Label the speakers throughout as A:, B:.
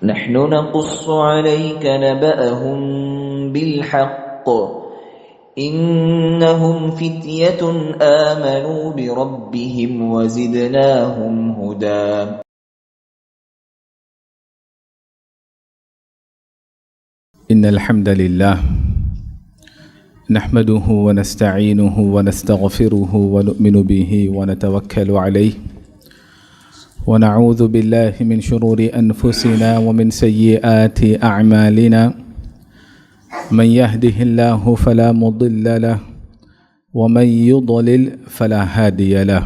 A: نحن نقص عليك نبأهم بالحق إنهم فتية آمنوا بربهم وزدناهم هدى.
B: إن الحمد لله نحمده ونستعينه ونستغفره ونؤمن به ونتوكل عليه ونعوذ بالله من شرور أنفسنا ومن سيئات أعمالنا من يهده الله فلا مضل له ومن يضلل فلا هادي له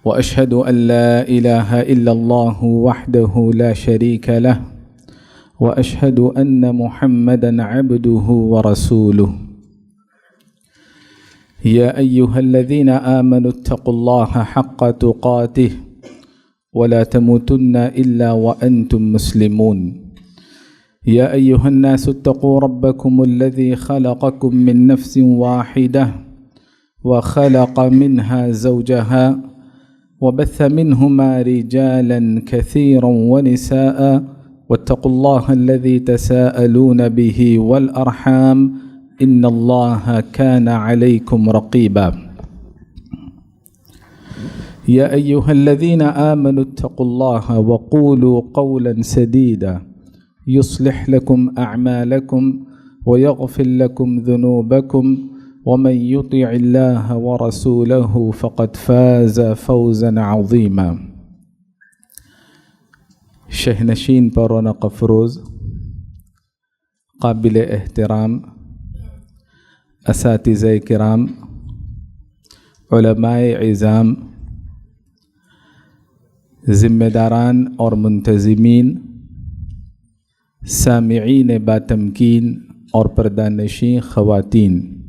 B: وأشهد أن لا إله إلا الله وحده لا شريك له وأشهد أن محمدًا عبده ورسوله. يا أيها الذين آمنوا اتقوا الله حق تقاته ولا تموتن إلا وأنتم مسلمون. يا أيها الناس اتقوا ربكم الذي خلقكم من نفس واحدة وخلق منها زوجها وبث منهما رجالا كثيرا ونساء واتقوا الله الذي تساءلون به والأرحام إن الله كان عليكم رقيبا. يا أيها الذين آمنوا اتقوا الله وقولوا قولا سديدا يصلح لكم أعمالكم ويغفر لكم ذنوبكم ومن يطع الله ورسوله فقد فاز فوزا عظيما. شہنشین پر رونق افروز قابل احترام اساتذہ کرام علماء عظام ذمہ داران اور منتظمین سامعین باتمکین اور پردہ نشین خواتین،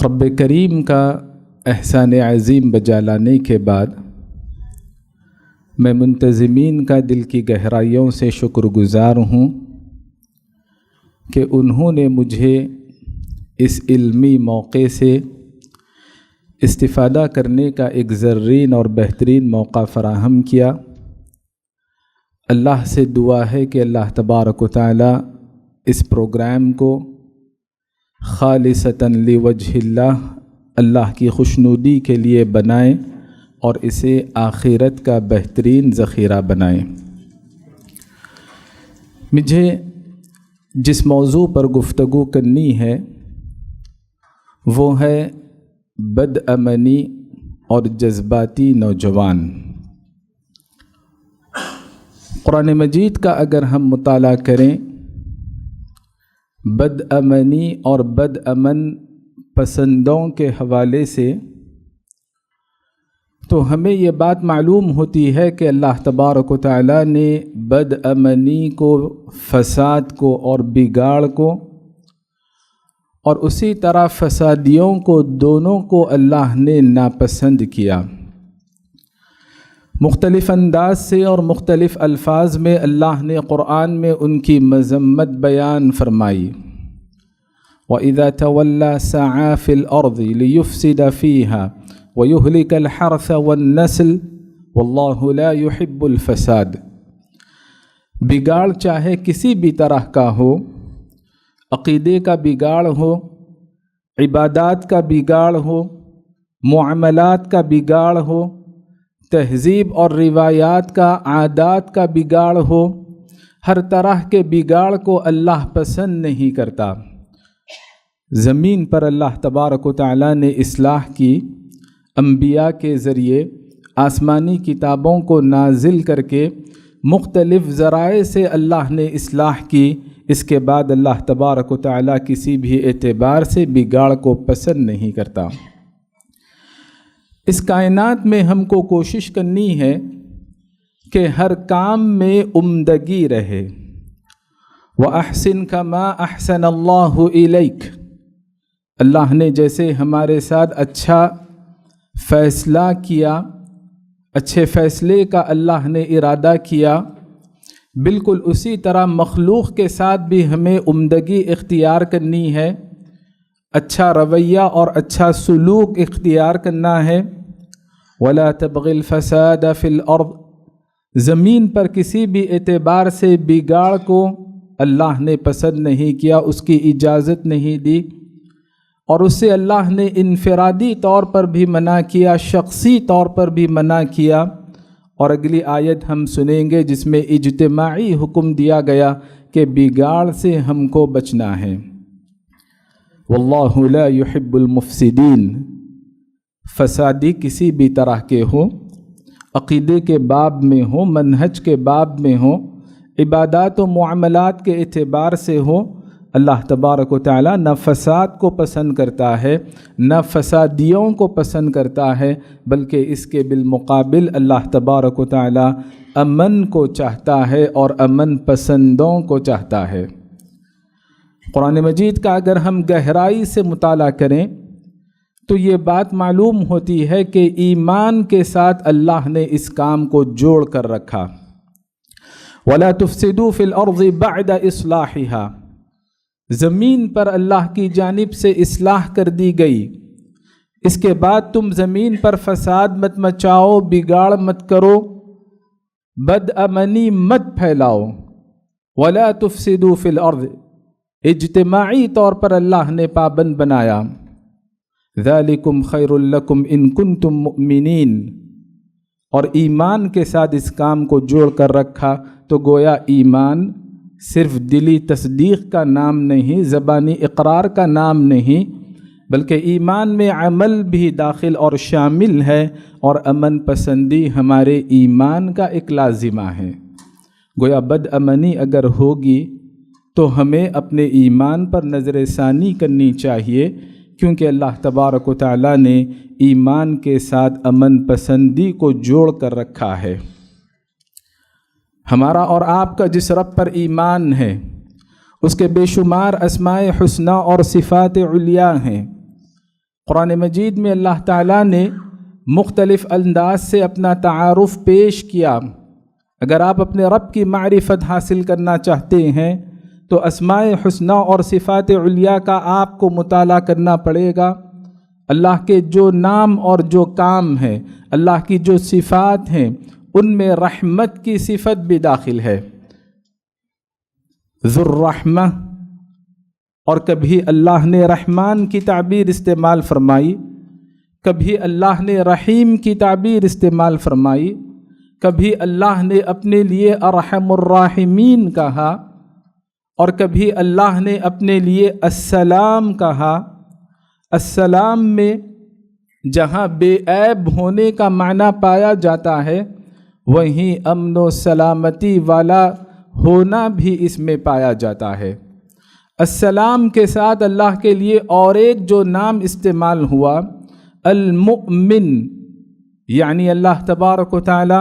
B: رب کریم کا احسان عظیم بجا لانے کے بعد میں منتظمین کا دل کی گہرائیوں سے شکر گزار ہوں کہ انہوں نے مجھے اس علمی موقع سے استفادہ کرنے کا ایک زرین اور بہترین موقع فراہم کیا۔ اللہ سے دعا ہے کہ اللہ تبارک و تعالی اس پروگرام کو خالصتاً لوجہ اللہ کی خوشنودی کے لیے بنائیں اور اسے آخرت کا بہترین ذخیرہ بنائیں۔ مجھے جس موضوع پر گفتگو کرنی ہے وہ ہے بدامنی اور جذباتی نوجوان۔ قرآن مجید کا اگر ہم مطالعہ کریں بدامنی اور بدامن پسندوں کے حوالے سے تو ہمیں یہ بات معلوم ہوتی ہے کہ اللہ تبارک و تعالیٰ نے بدامنی کو، فساد کو اور بگاڑ کو، اور اسی طرح فسادیوں کو، دونوں کو اللہ نے ناپسند کیا۔ مختلف انداز سے اور مختلف الفاظ میں اللہ نے قرآن میں ان کی مذمت بیان فرمائی۔ وَإِذَا تَوَلَّى سَعَى فِي الْأَرْضِ لِيُفْسِدَ فِيهَا وَيُهْلِكَ الْحَرْثَ وَالنَّسْلَ وَاللَّهُ لَا يُحِبُّ الْفَسَادَ۔ بگاڑ چاہے کسی بھی طرح کا ہو، عقیدے کا بگاڑ ہو، عبادات کا بگاڑ ہو، معاملات کا بگاڑ ہو، تہذیب اور روایات کا، عادات کا بگاڑ ہو، ہر طرح کے بگاڑ کو اللہ پسند نہیں کرتا۔ زمین پر اللہ تبارک و تعالیٰ نے اصلاح کی، انبیاء کے ذریعے آسمانی کتابوں کو نازل کر کے مختلف ذرائع سے اللہ نے اصلاح کی۔ اس کے بعد اللہ تبارک و تعالیٰ کسی بھی اعتبار سے بگاڑ کو پسند نہیں کرتا۔ اس کائنات میں ہم کو کوشش کرنی ہے کہ ہر کام میں عمدگی رہے۔ وَأَحْسِن كَمَا أَحْسَنَ اللَّهُ إِلَيْكَ، اللہ نے جیسے ہمارے ساتھ اچھا فیصلہ کیا، اچھے فیصلے کا اللہ نے ارادہ کیا، بالکل اسی طرح مخلوق کے ساتھ بھی ہمیں عمدگی اختیار کرنی ہے، اچھا رویہ اور اچھا سلوک اختیار کرنا ہے، ولا تبغ الفساد فی الارض، زمین پر کسی بھی اعتبار سے بگاڑ کو اللہ نے پسند نہیں کیا، اس کی اجازت نہیں دی، اور اسے اللہ نے انفرادی طور پر بھی منع کیا، شخصی طور پر بھی منع کیا۔ اور اگلی آیت ہم سنیں گے جس میں اجتماعی حکم دیا گیا کہ بگاڑ سے ہم کو بچنا ہے۔ واللہ لا يحب المفسدین، فسادی کسی بھی طرح کے ہوں، عقیدے کے باب میں ہوں، منہج کے باب میں ہوں، عبادات و معاملات کے اعتبار سے ہوں، اللہ تبارک و تعالیٰ نہ فساد کو پسند کرتا ہے، نہ فسادیوں کو پسند کرتا ہے، بلکہ اس کے بالمقابل اللہ تبارک و تعالیٰ امن کو چاہتا ہے اور امن پسندوں کو چاہتا ہے۔ قرآن مجید کا اگر ہم گہرائی سے مطالعہ کریں تو یہ بات معلوم ہوتی ہے کہ ایمان کے ساتھ اللہ نے اس کام کو جوڑ کر رکھا۔ وَلَا تُفْسِدُوا فِي الْأَرْضِ بَعْدَ إِصْلَاحِهَا، زمین پر اللہ کی جانب سے اصلاح کر دی گئی، اس کے بعد تم زمین پر فساد مت مچاؤ، بگاڑ مت کرو، بد امنی مت پھیلاؤ۔ وَلَا تُفْسِدُوا فِي الْأَرْضِ، اجتماعی طور پر اللہ نے پابند بنایا۔ ذَلِكُمْ خَيْرٌ لَكُمْ إِن كُنتُم مُؤْمِنِينَ، اور ایمان کے ساتھ اس کام کو جوڑ کر رکھا تو گویا ایمان صرف دلی تصدیق کا نام نہیں، زبانی اقرار کا نام نہیں، بلکہ ایمان میں عمل بھی داخل اور شامل ہے، اور امن پسندی ہمارے ایمان کا ایک لازمہ ہے۔ گویا بد امنی اگر ہوگی تو ہمیں اپنے ایمان پر نظر ثانی کرنی چاہیے، کیونکہ اللہ تبارک و تعالیٰ نے ایمان کے ساتھ امن پسندی کو جوڑ کر رکھا ہے۔ ہمارا اور آپ کا جس رب پر ایمان ہے اس کے بے شمار اسماء حسنہ اور صفات علیاء ہیں۔ قرآن مجید میں اللہ تعالیٰ نے مختلف انداز سے اپنا تعارف پیش کیا۔ اگر آپ اپنے رب کی معرفت حاصل کرنا چاہتے ہیں تو اسماء حسنہ اور صفات علیاء کا آپ کو مطالعہ کرنا پڑے گا۔ اللہ کے جو نام اور جو کام ہیں، اللہ کی جو صفات ہیں، ان میں رحمت کی صفت بھی داخل ہے، ذو الرحمہ، اور کبھی اللہ نے رحمان کی تعبیر استعمال فرمائی، کبھی اللہ نے رحیم کی تعبیر استعمال فرمائی، کبھی اللہ نے اپنے لیے ارحم الراحمین کہا، اور کبھی اللہ نے اپنے لیے السلام کہا۔ السلام میں جہاں بے عیب ہونے کا معنی پایا جاتا ہے، وہیں امن و سلامتی والا ہونا بھی اس میں پایا جاتا ہے۔ السلام کے ساتھ اللہ کے لیے اور ایک جو نام استعمال ہوا، المؤمن، یعنی اللہ تبارک و تعالی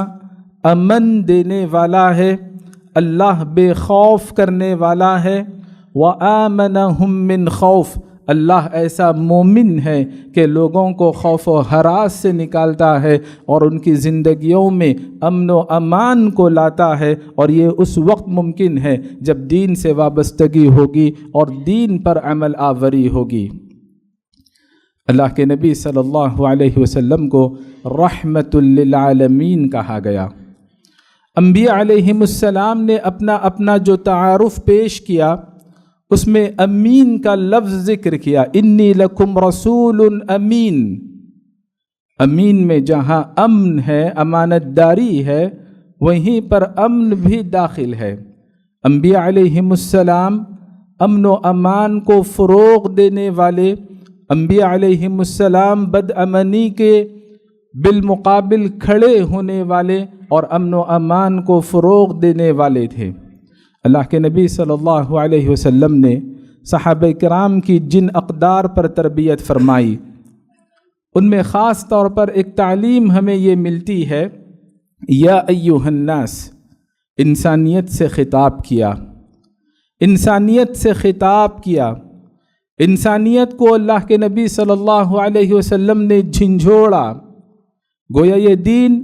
B: امن دینے والا ہے، اللہ بے خوف کرنے والا ہے۔ وَآمَنَهُم مِّن خَوْفٍ، اللہ ایسا مومن ہے کہ لوگوں کو خوف و ہراس سے نکالتا ہے اور ان کی زندگیوں میں امن و امان کو لاتا ہے، اور یہ اس وقت ممکن ہے جب دین سے وابستگی ہوگی اور دین پر عمل آوری ہوگی۔ اللہ کے نبی صلی اللہ علیہ وسلم کو رحمت للعالمین کہا گیا۔ انبیاء علیہم السلام نے اپنا جو تعارف پیش کیا اس میں امین کا لفظ ذکر کیا، انی لکم رسول امین۔ امین میں جہاں امن ہے، امانت داری ہے، وہیں پر امن بھی داخل ہے۔ انبیاء علیہم السلام امن و امان کو فروغ دینے والے، انبیاء علیہم السلام بد امنی کے بالمقابل کھڑے ہونے والے اور امن و امان کو فروغ دینے والے تھے۔ اللہ کے نبی صلی اللہ علیہ وسلم نے صحابہ کرام کی جن اقدار پر تربیت فرمائی، ان میں خاص طور پر ایک تعلیم ہمیں یہ ملتی ہے، یا ایھا الناس، انسانیت سے خطاب کیا، انسانیت سے خطاب کیا۔ انسانیت کو اللہ کے نبی صلی اللہ علیہ وسلم نے جھنجھوڑا، گویا یہ دین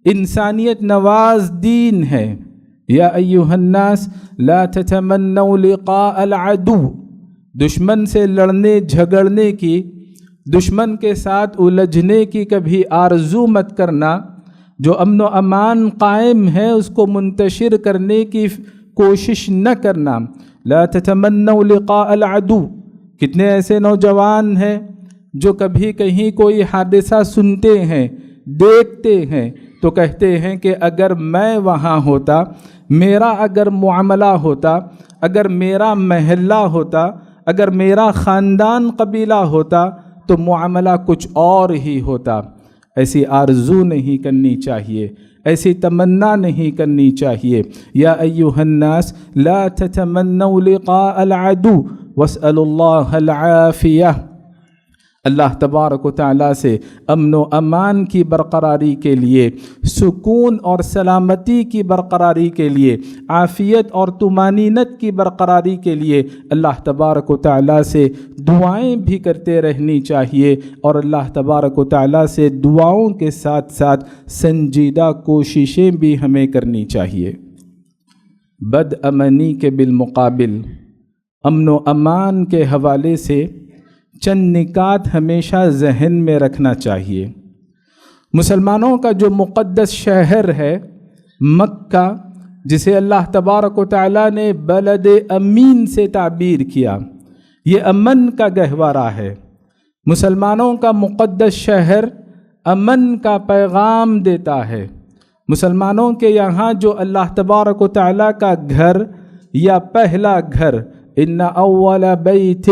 B: انسانیت نواز دین ہے۔ یا ایھا الناس لا تتمنوا لقاء العدو، دشمن سے لڑنے جھگڑنے کی، دشمن کے ساتھ الجھنے کی کبھی آرزو مت کرنا، جو امن و امان قائم ہے اس کو منتشر کرنے کی کوشش نہ کرنا۔ لا تتمنوا لقاء العدو، کتنے ایسے نوجوان ہیں جو کبھی کہیں کوئی حادثہ سنتے ہیں، دیکھتے ہیں تو کہتے ہیں کہ اگر میں وہاں ہوتا، میرا اگر معاملہ ہوتا، اگر میرا محلہ ہوتا، اگر میرا خاندان قبیلہ ہوتا تو معاملہ کچھ اور ہی ہوتا۔ ایسی آرزو نہیں کرنی چاہیے، ایسی تمنا نہیں کرنی چاہیے۔ یا ایھا الناس لا تتمنوا لقاء العدو واسألوا اللہ العافیہ۔ اللہ تبارک و تعالیٰ سے امن و امان کی برقراری کے لیے، سکون اور سلامتی کی برقراری کے لیے، عافیت اور طمانینت کی برقراری کے لیے اللہ تبارک و تعالیٰ سے دعائیں بھی کرتے رہنی چاہیے، اور اللہ تبارک و تعالیٰ سے دعاؤں کے ساتھ ساتھ سنجیدہ کوششیں بھی ہمیں کرنی چاہیے۔ بد امنی کے بالمقابل امن و امان کے حوالے سے چند نکات ہمیشہ ذہن میں رکھنا چاہیے۔ مسلمانوں کا جو مقدس شہر ہے مکہ، جسے اللہ تبارک و تعالیٰ نے بلد امین سے تعبیر کیا، یہ امن کا گہوارہ ہے۔ مسلمانوں کا مقدس شہر امن کا پیغام دیتا ہے۔ مسلمانوں کے یہاں جو اللہ تبارک و تعالیٰ کا گھر یا پہلا گھر، ان اول بیت،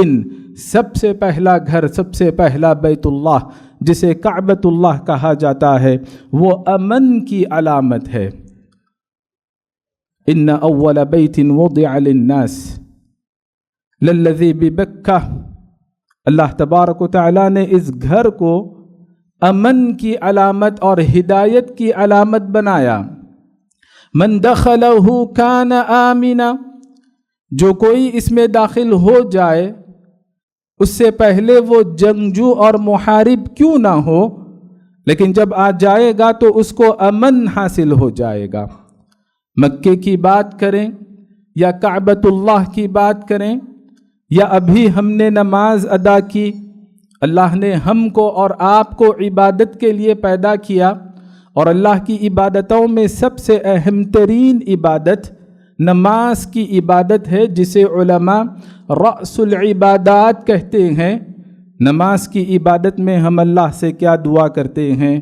B: سب سے پہلا گھر، سب سے پہلا بیت اللہ جسے کعبۃ اللہ کہا جاتا ہے، وہ امن کی علامت ہے۔ ان اول بیت وضع للناس للذی ببکہ، اللہ تبارک و تعالیٰ نے اس گھر کو امن کی علامت اور ہدایت کی علامت بنایا۔ من دخلہ کان آمنا، جو کوئی اس میں داخل ہو جائے اس سے پہلے وہ جنگجو اور محارب کیوں نہ ہو، لیکن جب آ جائے گا تو اس کو امن حاصل ہو جائے گا۔ مکے کی بات کریں یا کعبۃ اللہ کی بات کریں یا ابھی ہم نے نماز ادا کی، اللہ نے ہم کو اور آپ کو عبادت کے لیے پیدا کیا، اور اللہ کی عبادتوں میں سب سے اہم ترین عبادت نماز کی عبادت ہے، جسے علماء رأس العبادات کہتے ہیں۔ نماز کی عبادت میں ہم اللہ سے کیا دعا کرتے ہیں؟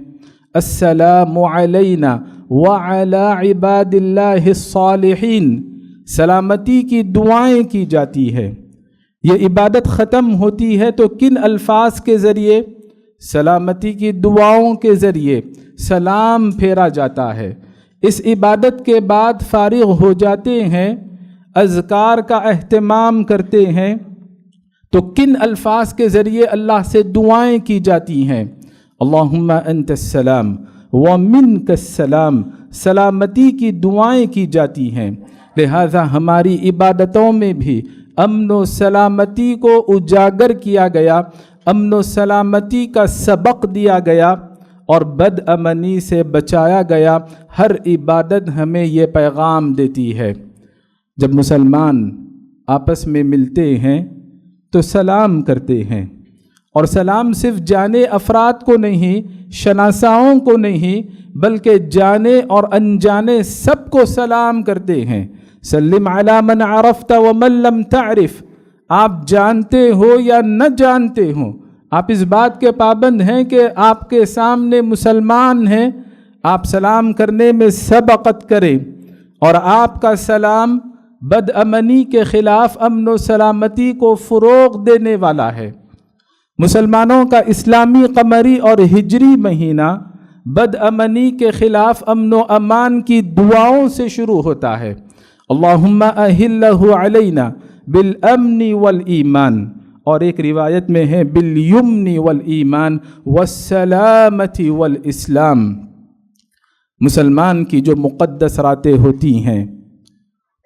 B: السلام علینا وعلی عباد اللہ الصالحین، سلامتی کی دعائیں کی جاتی ہے۔ یہ عبادت ختم ہوتی ہے تو کن الفاظ کے ذریعے؟ سلامتی کی دعاؤں کے ذریعے سلام پھیرا جاتا ہے۔ اس عبادت کے بعد فارغ ہو جاتے ہیں، اذکار کا اہتمام کرتے ہیں، تو کن الفاظ کے ذریعے اللہ سے دعائیں کی جاتی ہیں؟ اللہم انت السلام ومنک السلام، سلامتی کی دعائیں کی جاتی ہیں۔ لہذا ہماری عبادتوں میں بھی امن و سلامتی کو اجاگر کیا گیا، امن و سلامتی کا سبق دیا گیا، اور بد امنی سے بچایا گیا۔ ہر عبادت ہمیں یہ پیغام دیتی ہے۔ جب مسلمان آپس میں ملتے ہیں تو سلام کرتے ہیں، اور سلام صرف جانے افراد کو نہیں، شناساؤں کو نہیں، بلکہ جانے اور انجانے سب کو سلام کرتے ہیں۔ سلم علی من عرفت ومن لم تعرف، آپ جانتے ہو یا نہ جانتے ہو، آپ اس بات کے پابند ہیں کہ آپ کے سامنے مسلمان ہیں، آپ سلام کرنے میں سبقت کریں، اور آپ کا سلام بد امنی کے خلاف امن و سلامتی کو فروغ دینے والا ہے۔ مسلمانوں کا اسلامی قمری اور ہجری مہینہ بد امنی کے خلاف امن و امان کی دعاؤں سے شروع ہوتا ہے۔ اللہم اہلہ علینا بالامن والایمان، اور ایک روایت میں ہے بالیمن والایمان والسلامت والاسلام۔ مسلمان کی جو مقدس راتیں ہوتی ہیں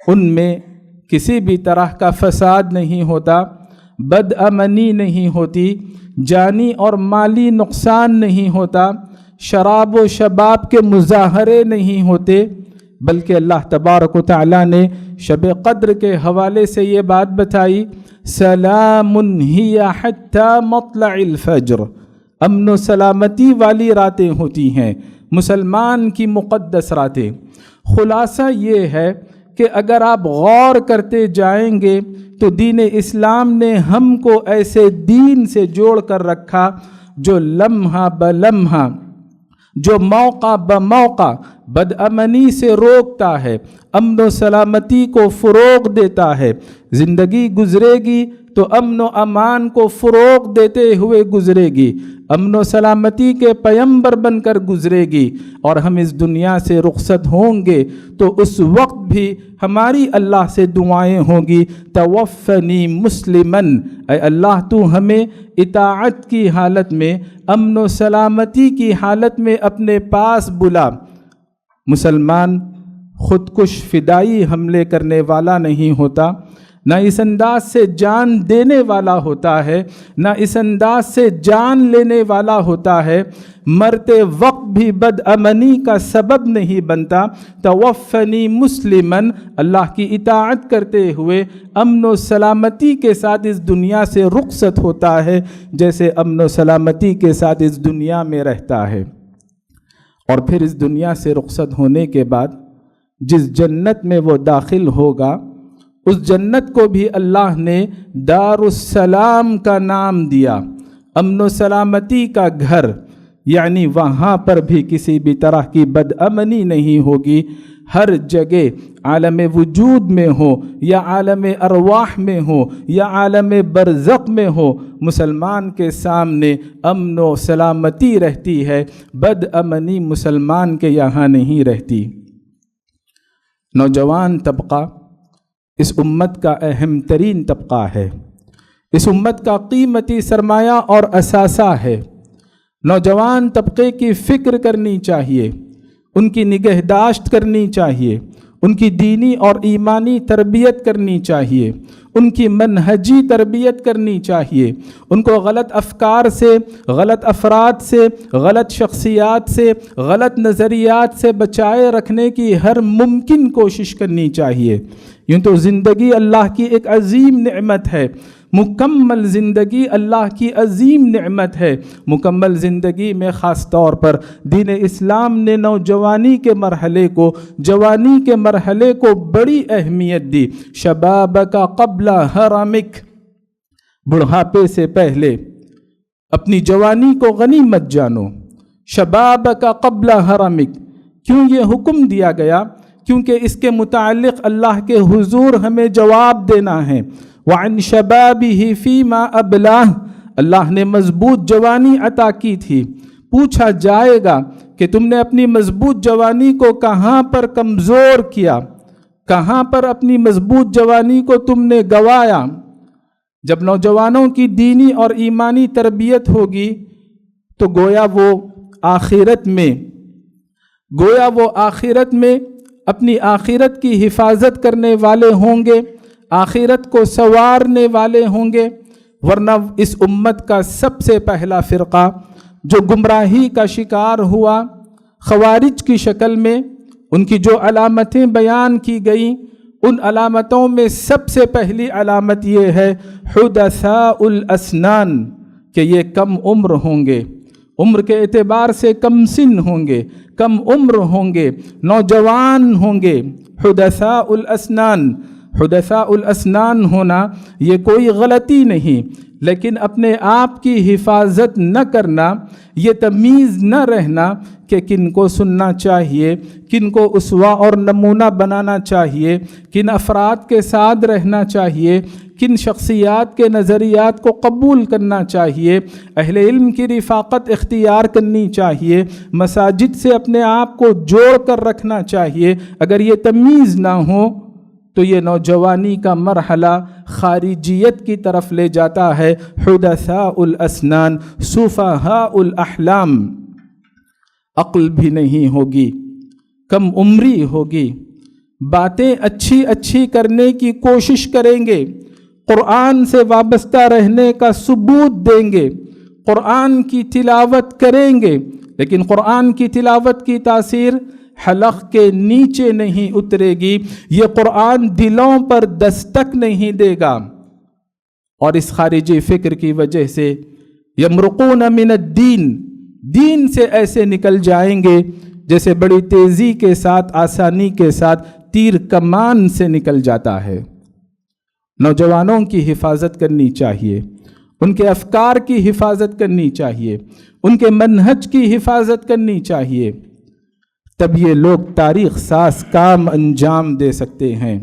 B: ان میں کسی بھی طرح کا فساد نہیں ہوتا، بد امنی نہیں ہوتی، جانی اور مالی نقصان نہیں ہوتا، شراب و شباب کے مظاہرے نہیں ہوتے، بلکہ اللہ تبارک و تعالیٰ نے شب قدر کے حوالے سے یہ بات بتائی، سلام ہی حتی مطلع الفجر، امن و سلامتی والی راتیں ہوتی ہیں مسلمان کی مقدس راتیں۔ خلاصہ یہ ہے کہ اگر آپ غور کرتے جائیں گے تو دین اسلام نے ہم کو ایسے دین سے جوڑ کر رکھا جو لمحہ بلمحہ، جو موقع بموقع بدامنی سے روکتا ہے، امن و سلامتی کو فروغ دیتا ہے۔ زندگی گزرے گی تو امن و امان کو فروغ دیتے ہوئے گزرے گی، امن و سلامتی کے پیمبر بن کر گزرے گی، اور ہم اس دنیا سے رخصت ہوں گے تو اس وقت بھی ہماری اللہ سے دعائیں ہوں گی، توفنی مسلمن، اے اللہ تو ہمیں اطاعت کی حالت میں، امن و سلامتی کی حالت میں اپنے پاس بلا۔ مسلمان خودکش فدائی حملے کرنے والا نہیں ہوتا، نہ اس انداز سے جان دینے والا ہوتا ہے، نہ اس انداز سے جان لینے والا ہوتا ہے، مرتے وقت بھی بدامنی کا سبب نہیں بنتا۔ توفنی مسلمن، اللہ کی اطاعت کرتے ہوئے امن و سلامتی کے ساتھ اس دنیا سے رخصت ہوتا ہے، جیسے امن و سلامتی کے ساتھ اس دنیا میں رہتا ہے۔ اور پھر اس دنیا سے رخصت ہونے کے بعد جس جنت میں وہ داخل ہوگا، اس جنت کو بھی اللہ نے دار السلام کا نام دیا، امن و سلامتی کا گھر، یعنی وہاں پر بھی کسی بھی طرح کی بدامنی نہیں ہوگی۔ ہر جگہ عالم وجود میں ہو یا عالم ارواح میں ہو یا عالم برزخ میں ہو، مسلمان کے سامنے امن و سلامتی رہتی ہے، بدامنی مسلمان کے یہاں نہیں رہتی۔ نوجوان طبقہ اس امت کا اہم ترین طبقہ ہے، اس امت کا قیمتی سرمایہ اور اثاثہ ہے۔ نوجوان طبقے کی فکر کرنی چاہیے، ان کی نگہداشت کرنی چاہیے، ان کی دینی اور ایمانی تربیت کرنی چاہیے، ان کی منہجی تربیت کرنی چاہیے، ان کو غلط افکار سے، غلط افراد سے، غلط شخصیات سے، غلط نظریات سے بچائے رکھنے کی ہر ممکن کوشش کرنی چاہیے۔ یوں تو زندگی اللہ کی ایک عظیم نعمت ہے، مکمل زندگی اللہ کی عظیم نعمت ہے۔ مکمل زندگی میں خاص طور پر دین اسلام نے نوجوانی کے مرحلے کو، جوانی کے مرحلے کو بڑی اہمیت دی۔ شبابک قبل حرمک، بڑھاپے سے پہلے اپنی جوانی کو غنیمت جانو۔ شبابک قبل حرمک، کیوں یہ حکم دیا گیا؟ کیونکہ اس کے متعلق اللہ کے حضور ہمیں جواب دینا ہے۔ وَعَنْ شَبَابِهِ فِيمَا أَبْلَاهُ، اللہ نے مضبوط جوانی عطا کی تھی، پوچھا جائے گا کہ تم نے اپنی مضبوط جوانی کو کہاں پر کمزور کیا، کہاں پر اپنی مضبوط جوانی کو تم نے گوایا۔ جب نوجوانوں کی دینی اور ایمانی تربیت ہوگی تو گویا وہ آخرت میں اپنی آخرت کی حفاظت کرنے والے ہوں گے، آخرت کو سنوارنے والے ہوں گے۔ ورنہ اس امت کا سب سے پہلا فرقہ جو گمراہی کا شکار ہوا خوارج کی شکل میں، ان کی جو علامتیں بیان کی گئیں، ان علامتوں میں سب سے پہلی علامت یہ ہے حدثاء الاسنان، کہ یہ کم عمر ہوں گے، عمر کے اعتبار سے کم سن ہوں گے، کم عمر ہوں گے، نوجوان ہوں گے۔ حدثاء الاسنان، حدثاء الاسنان ہونا یہ کوئی غلطی نہیں، لیکن اپنے آپ کی حفاظت نہ کرنا، یہ تمیز نہ رہنا کہ کن کو سننا چاہیے، کن کو اسوہ اور نمونہ بنانا چاہیے، کن افراد کے ساتھ رہنا چاہیے، کن شخصیات کے نظریات کو قبول کرنا چاہیے، اہل علم کی رفاقت اختیار کرنی چاہیے، مساجد سے اپنے آپ کو جوڑ کر رکھنا چاہیے۔ اگر یہ تمیز نہ ہو تو یہ نوجوانی کا مرحلہ خارجیت کی طرف لے جاتا ہے۔ حدثاء الاسنان، سفہاء الاحلام، عقل بھی نہیں ہوگی، کم عمری ہوگی، باتیں اچھی اچھی کرنے کی کوشش کریں گے، قرآن سے وابستہ رہنے کا ثبوت دیں گے، قرآن کی تلاوت کریں گے، لیکن قرآن کی تلاوت کی تاثیر حلق کے نیچے نہیں اترے گی، یہ قرآن دلوں پر دستک نہیں دے گا، اور اس خارجی فکر کی وجہ سے یمرقون من الدین، دین سے ایسے نکل جائیں گے جیسے بڑی تیزی کے ساتھ، آسانی کے ساتھ تیر کمان سے نکل جاتا ہے۔ نوجوانوں کی حفاظت کرنی چاہیے، ان کے افکار کی حفاظت کرنی چاہیے، ان کے منہج کی حفاظت کرنی چاہیے، تب یہ لوگ تاریخ ساز کام انجام دے سکتے ہیں۔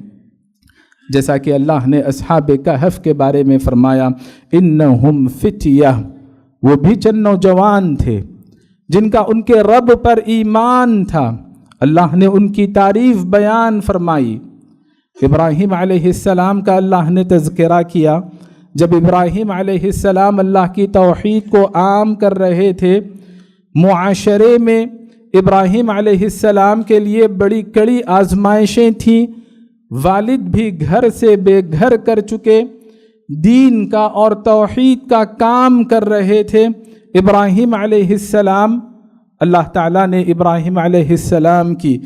B: جیسا کہ اللہ نے اصحاب کہف کے بارے میں فرمایا، انہم فتیہ، وہ بھی چند نوجوان تھے جن کا ان کے رب پر ایمان تھا۔ اللہ نے ان کی تعریف بیان فرمائی۔ ابراہیم علیہ السلام کا اللہ نے تذکرہ کیا، جب ابراہیم علیہ السلام اللہ کی توحید کو عام کر رہے تھے، معاشرے میں ابراہیم علیہ السلام کے لیے بڑی کڑی آزمائشیں تھیں، والد بھی گھر سے بے گھر کر چکے، دین کا اور توحید کا کام کر رہے تھے۔ ابراہیم علیہ السلام، اللہ تعالیٰ نے ابراہیم علیہ السلام کی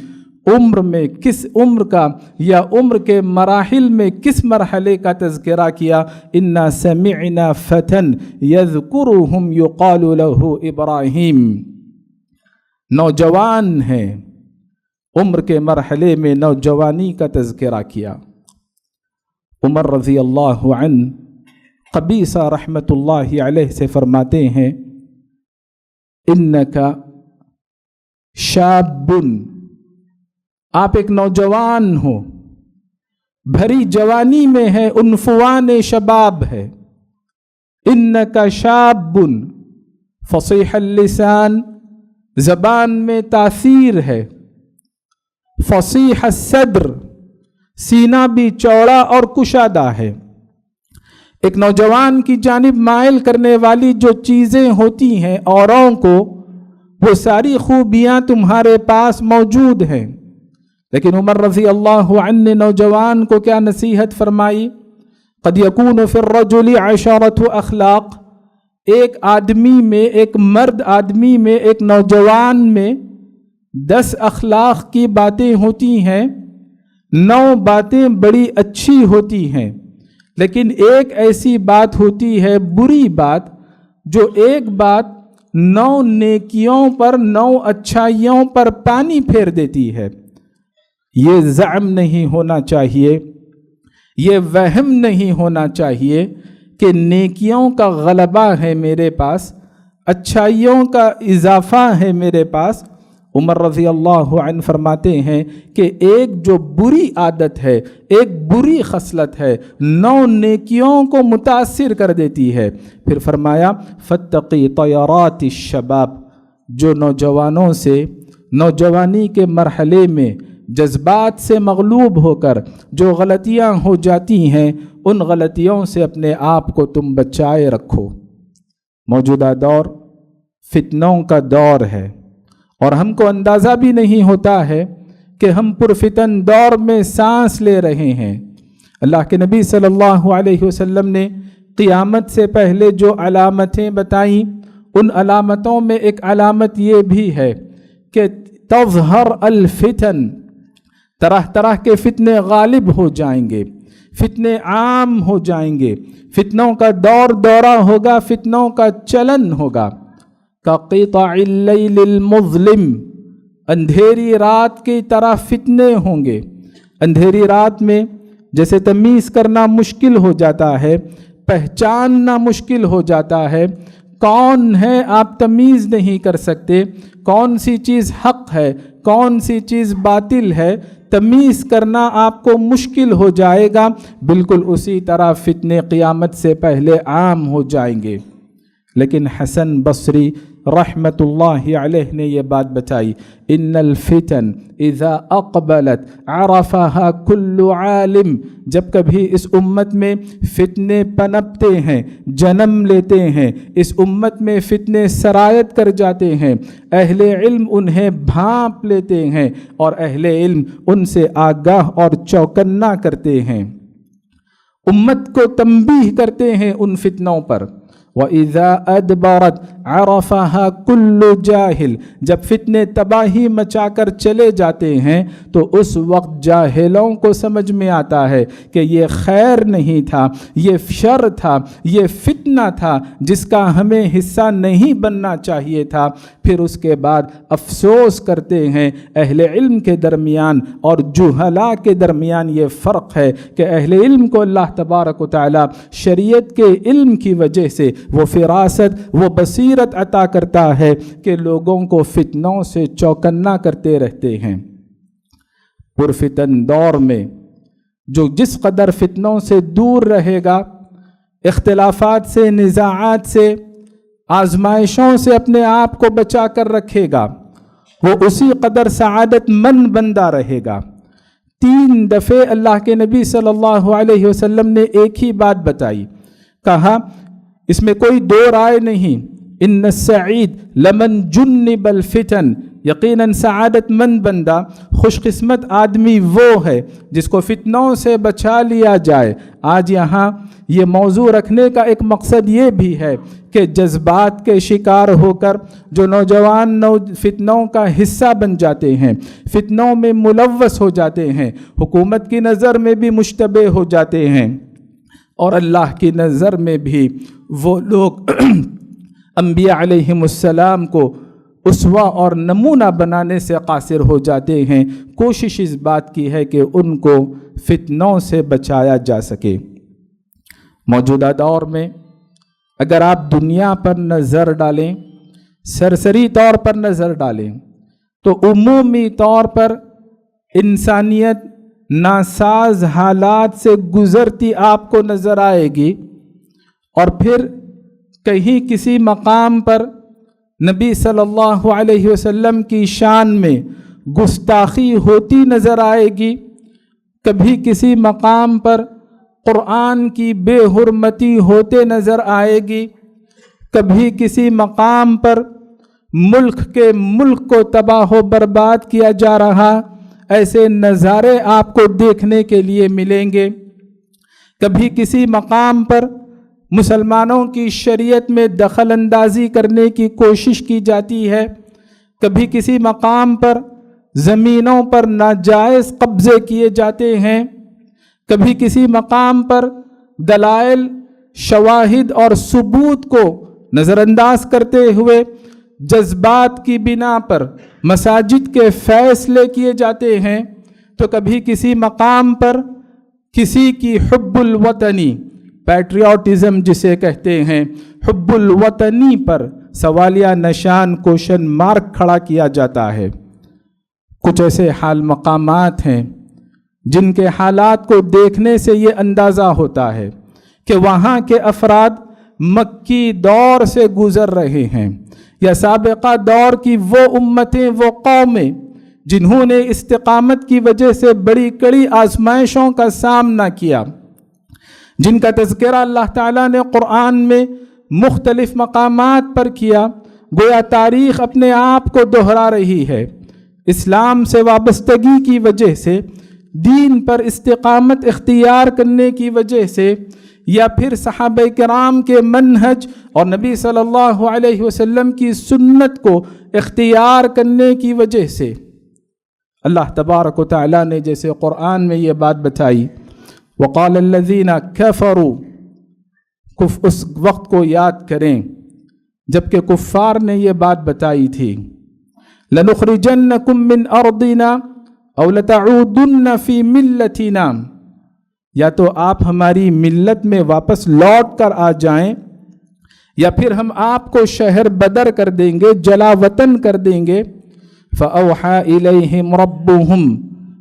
B: عمر میں کس عمر کا یا عمر کے مراحل میں کس مرحلے کا تذکرہ کیا؟ اِنَّا سَمِعْنَا فَتًى يَذْكُرُهُمْ يُقَالُ لَهُ ابراہیم، نوجوان ہیں، عمر کے مرحلے میں نوجوانی کا تذکرہ کیا۔ عمر رضی اللہ عنہ قبیصہ رحمۃ اللہ علیہ سے فرماتے ہیں، انکا شاب، آپ ایک نوجوان ہو، بھری جوانی میں ہے، عنفوان شباب ہے۔ انکا شاب فصیح اللسان، زبان میں تاثیر ہے، فصیح الصدر، سینہ بھی چوڑا اور کشادہ ہے۔ ایک نوجوان کی جانب مائل کرنے والی جو چیزیں ہوتی ہیں اوروں کو، وہ ساری خوبیاں تمہارے پاس موجود ہیں۔ لیکن عمر رضی اللہ عنہ نے نوجوان کو کیا نصیحت فرمائی؟ قد یکون فی الرجل عشرۃ اخلاق، ایک آدمی میں، ایک مرد آدمی میں، ایک نوجوان میں 10 اخلاق کی باتیں ہوتی ہیں، 9 باتیں بڑی اچھی ہوتی ہیں، لیکن ایک ایسی بات ہوتی ہے بری بات، جو ایک بات 9 نیکیوں پر، 9 اچھائیوں پر پانی پھیر دیتی ہے۔ یہ زعم نہیں ہونا چاہیے، یہ وہم نہیں ہونا چاہیے کہ نیکیوں کا غلبہ ہے میرے پاس، اچھائیوں کا اضافہ ہے میرے پاس۔ عمر رضی اللہ عنہ فرماتے ہیں کہ ایک جو بری عادت ہے، ایک بری خصلت ہے، 9 نیکیوں کو متاثر کر دیتی ہے۔ پھر فرمایا فاتقی طیرات الشباب، جو نوجوانوں سے نوجوانی کے مرحلے میں جذبات سے مغلوب ہو کر جو غلطیاں ہو جاتی ہیں، ان غلطیوں سے اپنے آپ کو تم بچائے رکھو۔ موجودہ دور فتنوں کا دور ہے، اور ہم کو اندازہ بھی نہیں ہوتا ہے کہ ہم پرفتن دور میں سانس لے رہے ہیں۔ اللہ کے نبی صلی اللہ علیہ وسلم نے قیامت سے پہلے جو علامتیں بتائیں، ان علامتوں میں ایک علامت یہ بھی ہے کہ تظہر الفتن، طرح طرح کے فتنے غالب ہو جائیں گے، فتنے عام ہو جائیں گے، فتنوں کا دور دورہ ہوگا، فتنوں کا چلن ہوگا۔ کقطع اللیل المظلم، اندھیری رات کی طرح فتنے ہوں گے۔ اندھیری رات میں جیسے تمیز کرنا مشکل ہو جاتا ہے، پہچاننا مشکل ہو جاتا ہے، کون ہے آپ تمیز نہیں کر سکتے، کون سی چیز حق ہے، کون سی چیز باطل ہے، تمیز کرنا آپ کو مشکل ہو جائے گا۔ بالکل اسی طرح فتنے قیامت سے پہلے عام ہو جائیں گے۔ لیکن حسن بصری رحمت اللہ علیہ نے یہ بات بتائی، ان الفتن اذا اقبلت عرفها كل عالم، جب کبھی اس امت میں فتنے پنپتے ہیں، جنم لیتے ہیں، اس امت میں فتنے سرایت کر جاتے ہیں، اہل علم انہیں بھانپ لیتے ہیں اور اہل علم ان سے آگاہ اور چوکنا کرتے ہیں، امت کو تنبیہ کرتے ہیں ان فتنوں پر۔ وَإِذَا أَدْبَرَتْ عرفها کل جاہل، جب فتنے تباہی مچا کر چلے جاتے ہیں تو اس وقت جاہلوں کو سمجھ میں آتا ہے کہ یہ خیر نہیں تھا، یہ شر تھا، یہ فتنہ تھا جس کا ہمیں حصہ نہیں بننا چاہیے تھا۔ پھر اس کے بعد افسوس کرتے ہیں۔ اہل علم کے درمیان اور جہلاء کے درمیان یہ فرق ہے کہ اہل علم کو اللہ تبارک و تعالی شریعت کے علم کی وجہ سے وہ فراست، وہ بصیرت عطا کرتا ہے کہ لوگوں کو فتنوں سے چوکنا کرتے رہتے ہیں۔ پرفتن دور میں جو جس قدر فتنوں سے دور رہے گا، اختلافات سے، نزاعات سے، آزمائشوں سے اپنے آپ کو بچا کر رکھے گا، وہ اسی قدر سعادت مند بندہ رہے گا۔ 3 دفعے اللہ کے نبی صلی اللہ علیہ وسلم نے ایک ہی بات بتائی، کہا اس میں کوئی دو رائے نہیں، ان السعید لمن جنب الفتن، یقیناً سعادت مند بندہ، خوش قسمت آدمی وہ ہے جس کو فتنوں سے بچا لیا جائے۔ آج یہاں یہ موضوع رکھنے کا ایک مقصد یہ بھی ہے کہ جذبات کے شکار ہو کر جو نوجوان فتنوں کا حصہ بن جاتے ہیں، فتنوں میں ملوث ہو جاتے ہیں، حکومت کی نظر میں بھی مشتبہ ہو جاتے ہیں، اور اللہ کی نظر میں بھی وہ لوگ انبیاء علیہم السلام کو اسوہ اور نمونہ بنانے سے قاصر ہو جاتے ہیں۔ کوشش اس بات کی ہے کہ ان کو فتنوں سے بچایا جا سکے۔ موجودہ دور میں اگر آپ دنیا پر نظر ڈالیں، سرسری طور پر نظر ڈالیں، تو عمومی طور پر انسانیت ناساز حالات سے گزرتی آپ کو نظر آئے گی، اور پھر کہیں کسی مقام پر نبی صلی اللہ علیہ وسلم کی شان میں گستاخی ہوتی نظر آئے گی، کبھی کسی مقام پر قرآن کی بے حرمتی ہوتے نظر آئے گی، کبھی کسی مقام پر ملک کو تباہ و برباد کیا جا رہا، ایسے نظارے آپ کو دیکھنے کے لیے ملیں گے۔ کبھی کسی مقام پر مسلمانوں کی شریعت میں دخل اندازی کرنے کی کوشش کی جاتی ہے، کبھی کسی مقام پر زمینوں پر ناجائز قبضے کیے جاتے ہیں، کبھی کسی مقام پر دلائل، شواہد اور ثبوت کو نظر انداز کرتے ہوئے جذبات کی بنا پر مساجد کے فیصلے کیے جاتے ہیں، تو کبھی کسی مقام پر کسی کی حب الوطنی، پیٹریوٹزم جسے کہتے ہیں، حب الوطنی پر سوالیہ نشان، کوشچن مارک کھڑا کیا جاتا ہے۔ کچھ ایسے حال مقامات ہیں جن کے حالات کو دیکھنے سے یہ اندازہ ہوتا ہے کہ وہاں کے افراد مکی دور سے گزر رہے ہیں، یا سابقہ دور کی وہ امتیں، وہ قومیں جنہوں نے استقامت کی وجہ سے بڑی کڑی آزمائشوں کا سامنا کیا، جن کا تذکرہ اللہ تعالیٰ نے قرآن میں مختلف مقامات پر کیا۔ گویا تاریخ اپنے آپ کو دہرا رہی ہے۔ اسلام سے وابستگی کی وجہ سے، دین پر استقامت اختیار کرنے کی وجہ سے، یا پھر صحابہ کرام کے منہج اور نبی صلی اللہ علیہ وسلم کی سنت کو اختیار کرنے کی وجہ سے، اللہ تبارک و تعالیٰ نے جیسے قرآن میں یہ بات بتائی، وقال الذین کفروا، اس وقت کو یاد کریں جبکہ کفار نے یہ بات بتائی تھی، لنخرجنکم من ارضنا او لتعودن فی ملتنا، یا تو آپ ہماری ملت میں واپس لوٹ کر آ جائیں، یا پھر ہم آپ کو شہر بدر کر دیں گے، جلا وطن کر دیں گے۔ فاوحى الیہم ربہم،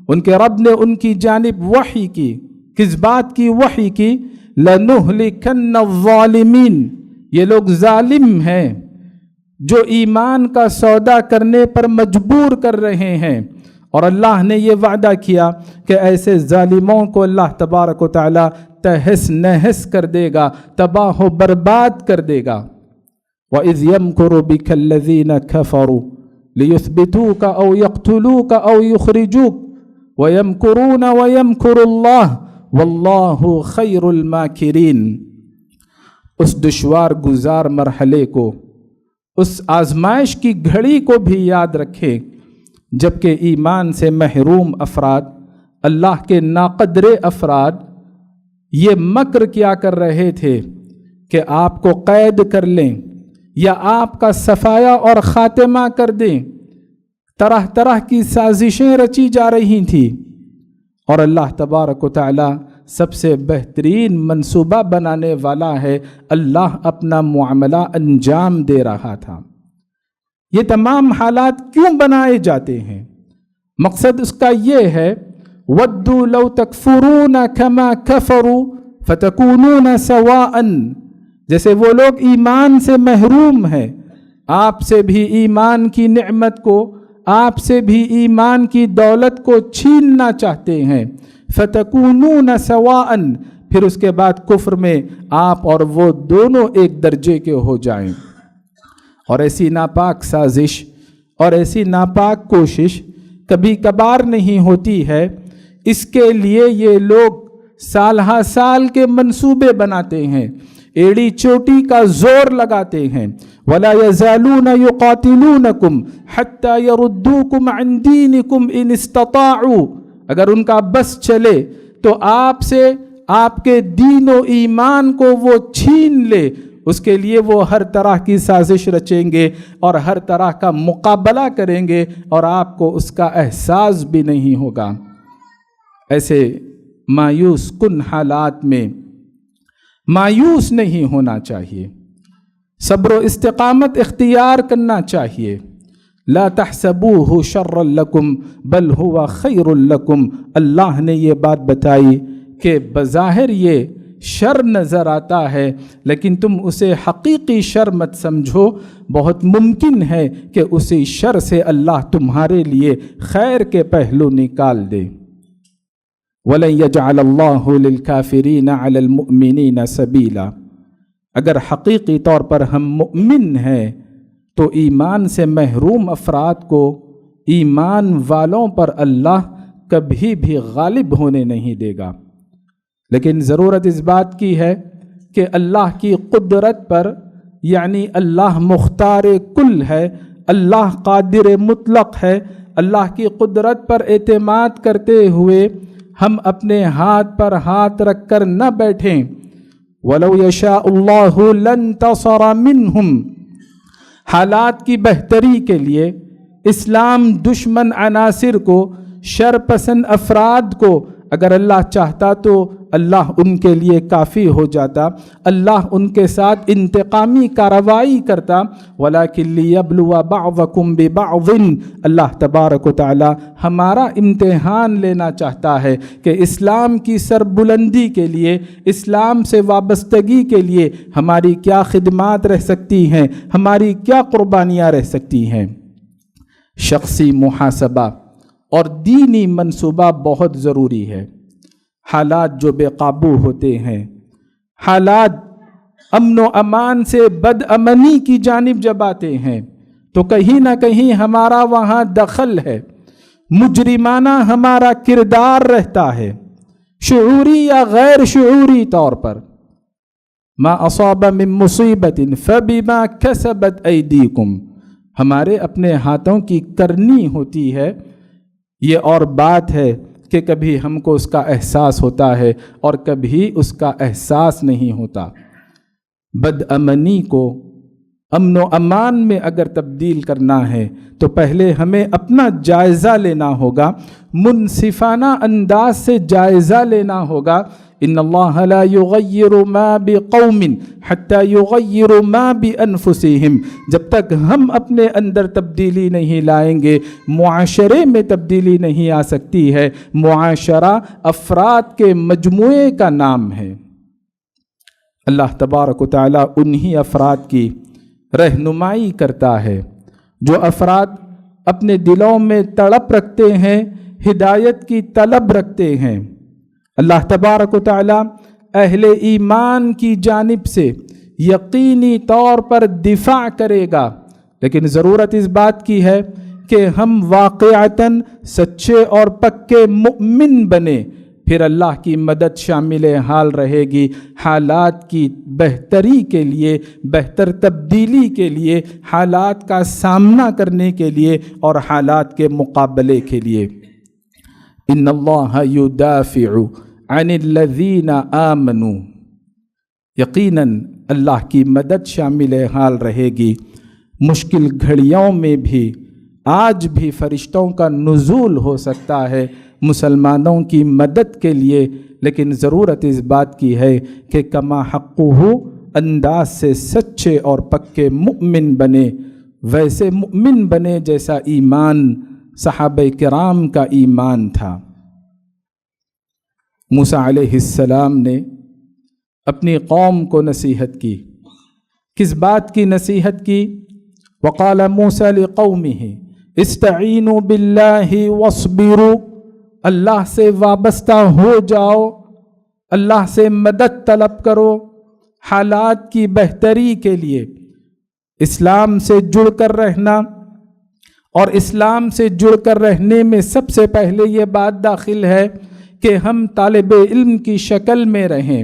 B: ان کے رب نے ان کی جانب وحی کی، کس بات کی وحی کی؟ لنہلکن الظالمین، یہ لوگ ظالم ہیں جو ایمان کا سودا کرنے پر مجبور کر رہے ہیں، اور اللہ نے یہ وعدہ کیا کہ ایسے ظالموں کو اللہ تبارک و تعالی تہس نہس کر دے گا، تباہ و برباد کر دے گا۔ وَإِذْ يَمْكُرُ بِكَ الَّذِينَ كَفَرُوا لِيُثْبِتُوكَ أَوْ يَقْتُلُوكَ أَوْ يُخْرِجُوكَ وَيَمْكُرُونَ وَيَمْكُرُ اللَّهُ وَاللَّهُ خَيْرُ الْمَاكِرِينَ۔ اس دشوار گزار مرحلے کو اس آزمائش کی گھڑی کو بھی یاد رکھیں جبکہ ایمان سے محروم افراد، اللہ کے ناقدر افراد یہ مکر کیا کر رہے تھے کہ آپ کو قید کر لیں یا آپ کا صفایا اور خاتمہ کر دیں۔ طرح طرح کی سازشیں رچی جا رہی تھیں، اور اللہ تبارک و تعالی سب سے بہترین منصوبہ بنانے والا ہے، اللہ اپنا معاملہ انجام دے رہا تھا۔ یہ تمام حالات کیوں بنائے جاتے ہیں؟ مقصد اس کا یہ ہے وَدُّوا لَوْ تَكْفُرُونَ كَمَا كَفَرُوا فَتَكُونُونَ سَوَاءً، جیسے وہ لوگ ایمان سے محروم ہیں، آپ سے بھی ایمان کی نعمت کو، آپ سے بھی ایمان کی دولت کو چھیننا چاہتے ہیں، فَتَكُونُونَ سَوَاءً، پھر اس کے بعد کفر میں آپ اور وہ دونوں ایک درجے کے ہو جائیں۔ اور ایسی ناپاک سازش اور ایسی ناپاک کوشش کبھی کبھار نہیں ہوتی ہے، اس کے لیے یہ لوگ سال ہا سال کے منصوبے بناتے ہیں، ایڑی چوٹی کا زور لگاتے ہیں۔ وَلَا يَزَالُونَ يُقَاتِلُونَكُمْ حَتَّى يَرُدُّوكُمْ عَنْ دِينِكُمْ إِنِ اسْتَطَاعُوا، اگر ان کا بس چلے تو آپ سے آپ کے دین و ایمان کو وہ چھین لے، اس کے لیے وہ ہر طرح کی سازش رچیں گے اور ہر طرح کا مقابلہ کریں گے، اور آپ کو اس کا احساس بھی نہیں ہوگا۔ ایسے مایوس کن حالات میں مایوس نہیں ہونا چاہیے، صبر و استقامت اختیار کرنا چاہیے۔ لا تحسبوه شرا لکم بل هو خیر لکم، اللہ نے یہ بات بتائی کہ بظاہر یہ شر نظر آتا ہے لیکن تم اسے حقیقی شر مت سمجھو، بہت ممکن ہے کہ اسی شر سے اللہ تمہارے لیے خیر کے پہلو نکال دے۔ وَلَن يَجْعَلَ اللَّهُ لِلْكَافِرِينَ عَلَى الْمُؤْمِنِينَ سَبِيلًا، اگر حقیقی طور پر ہم مؤمن ہیں تو ایمان سے محروم افراد کو ایمان والوں پر اللہ کبھی بھی غالب ہونے نہیں دے گا۔ لیکن ضرورت اس بات کی ہے کہ اللہ کی قدرت پر، یعنی اللہ مختار کل ہے، اللہ قادر مطلق ہے، اللہ کی قدرت پر اعتماد کرتے ہوئے ہم اپنے ہاتھ پر ہاتھ رکھ کر نہ بیٹھیں۔ وَلَوْ يَشَاءُ اللَّهُ لَانتَصَرَ مِنْهُمْ، حالات کی بہتری کے لیے اسلام دشمن عناصر کو، شر پسند افراد کو اگر اللہ چاہتا تو اللہ ان کے لیے کافی ہو جاتا، اللہ ان کے ساتھ انتقامی کارروائی کرتا۔ وَلَكِنْ لِيَبْلُوَ بَعْضَكُمْ بِبَعْضٍ، اللہ تبارک و تعالی ہمارا امتحان لینا چاہتا ہے کہ اسلام کی سربلندی کے لیے، اسلام سے وابستگی کے لیے ہماری کیا خدمات رہ سکتی ہیں، ہماری کیا قربانیاں رہ سکتی ہیں۔ شخصی محاسبہ اور دینی منصوبہ بہت ضروری ہے۔ حالات جو بے قابو ہوتے ہیں، حالات امن و امان سے بد امنی کی جانب جب آتے ہیں تو کہیں نہ کہیں ہمارا وہاں دخل ہے، مجرمانہ ہمارا کردار رہتا ہے، شعوری یا غیر شعوری طور پر۔ ما اصاب من مصیبت فبما کسبت ایدیکم، ہمارے اپنے ہاتھوں کی کرنی ہوتی ہے۔ یہ اور بات ہے کہ کبھی ہم کو اس کا احساس ہوتا ہے اور کبھی اس کا احساس نہیں ہوتا۔ بد امنی کو امن و امان میں اگر تبدیل کرنا ہے تو پہلے ہمیں اپنا جائزہ لینا ہوگا، منصفانہ انداز سے جائزہ لینا ہوگا۔ ان اللہ لا یغیر ما بقوم حتی یغیر ما بانفسہم، جب تک ہم اپنے اندر تبدیلی نہیں لائیں گے معاشرے میں تبدیلی نہیں آ سکتی ہے۔ معاشرہ افراد کے مجموعے کا نام ہے۔ اللہ تبارک و تعالی انہی افراد کی رہنمائی کرتا ہے جو افراد اپنے دلوں میں تڑپ رکھتے ہیں، ہدایت کی طلب رکھتے ہیں۔ اللہ تبارک و تعالی اہل ایمان کی جانب سے یقینی طور پر دفاع کرے گا، لیکن ضرورت اس بات کی ہے کہ ہم واقعتاً سچے اور پکے مؤمن بنیں، پھر اللہ کی مدد شامل حال رہے گی، حالات کی بہتری کے لیے، بہتر تبدیلی کے لیے، حالات کا سامنا کرنے کے لیے اور حالات کے مقابلے کے لیے۔ ان اللہ یدافع عن الذین آمنوا، یقیناً اللہ کی مدد شامل حال رہے گی۔ مشکل گھڑیوں میں بھی آج بھی فرشتوں کا نزول ہو سکتا ہے مسلمانوں کی مدد کے لیے، لیکن ضرورت اس بات کی ہے کہ کما حقہ انداز سے سچے اور پکے مؤمن بنے، ویسے مؤمن بنے جیسا ایمان صحابہ کرام کا ایمان تھا۔ موسیٰ علیہ السلام نے اپنی قوم کو نصیحت کی، کس بات کی نصیحت کی؟ وقال موسیٰ لقومہ استعینوا باللہ واصبروا، اللہ سے وابستہ ہو جاؤ، اللہ سے مدد طلب کرو حالات کی بہتری کے لیے۔ اسلام سے جڑ کر رہنا، اور اسلام سے جڑ کر رہنے میں سب سے پہلے یہ بات داخل ہے کہ ہم طالب علم کی شکل میں رہیں،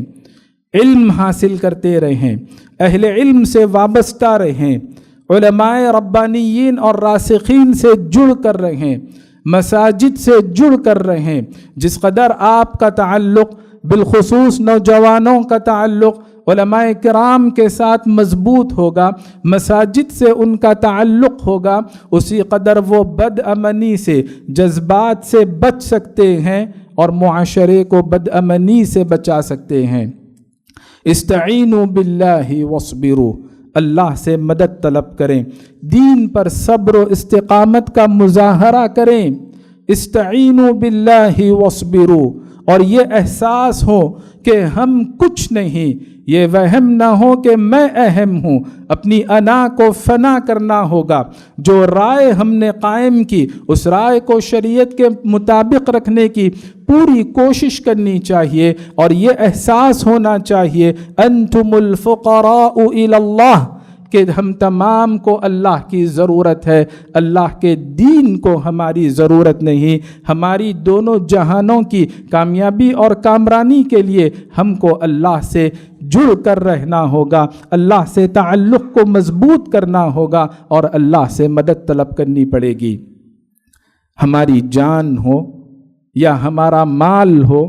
B: علم حاصل کرتے رہیں، اہل علم سے وابستہ رہیں، علماء ربانیین اور راسخین سے جڑ کر رہیں، مساجد سے جڑ کر رہیں۔ جس قدر آپ کا تعلق، بالخصوص نوجوانوں کا تعلق علماء کرام کے ساتھ مضبوط ہوگا، مساجد سے ان کا تعلق ہوگا، اسی قدر وہ بد امنی سے، جذبات سے بچ سکتے ہیں اور معاشرے کو بد امنی سے بچا سکتے ہیں۔ استعینوا باللہ واصبروا، اللہ سے مدد طلب کریں، دین پر صبر و استقامت کا مظاہرہ کریں۔ استعینوا باللہ واصبروا، اور یہ احساس ہو کہ ہم کچھ نہیں، یہ وہم نہ ہو کہ میں اہم ہوں، اپنی انا کو فنا کرنا ہوگا۔ جو رائے ہم نے قائم کی اس رائے کو شریعت کے مطابق رکھنے کی پوری کوشش کرنی چاہیے، اور یہ احساس ہونا چاہیے انتم الفقراء الی اللہ، کہ ہم تمام کو اللہ کی ضرورت ہے، اللہ کے دین کو ہماری ضرورت نہیں۔ ہماری دونوں جہانوں کی کامیابی اور کامرانی کے لیے ہم کو اللہ سے جڑ کر رہنا ہوگا، اللہ سے تعلق کو مضبوط کرنا ہوگا اور اللہ سے مدد طلب کرنی پڑے گی۔ ہماری جان ہو یا ہمارا مال ہو،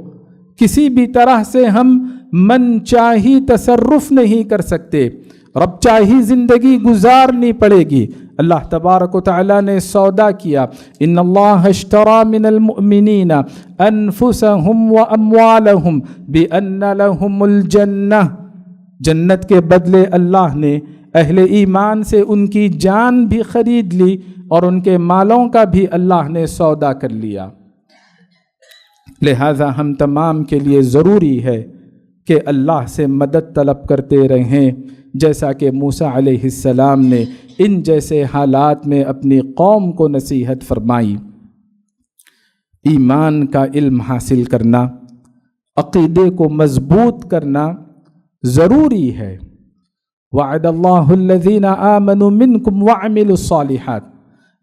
B: کسی بھی طرح سے ہم من چاہی تصرف نہیں کر سکتے، رب چاہی زندگی گزارنی پڑے گی۔ اللہ تبارک و تعالیٰ نے سودا کیا، ان اللہ اشترى من المؤمنین انفسهم واموالهم بان لهم الجنہ، جنت کے بدلے اللہ نے اہل ایمان سے ان کی جان بھی خرید لی اور ان کے مالوں کا بھی اللہ نے سودا کر لیا۔ لہذا ہم تمام کے لیے ضروری ہے کہ اللہ سے مدد طلب کرتے رہیں، جیسا کہ موسیٰ علیہ السلام نے ان جیسے حالات میں اپنی قوم کو نصیحت فرمائی۔ ایمان کا علم حاصل کرنا، عقیدے کو مضبوط کرنا ضروری ہے۔ وعد اللہ الذین آمنوا منکم وعملوا الصالحات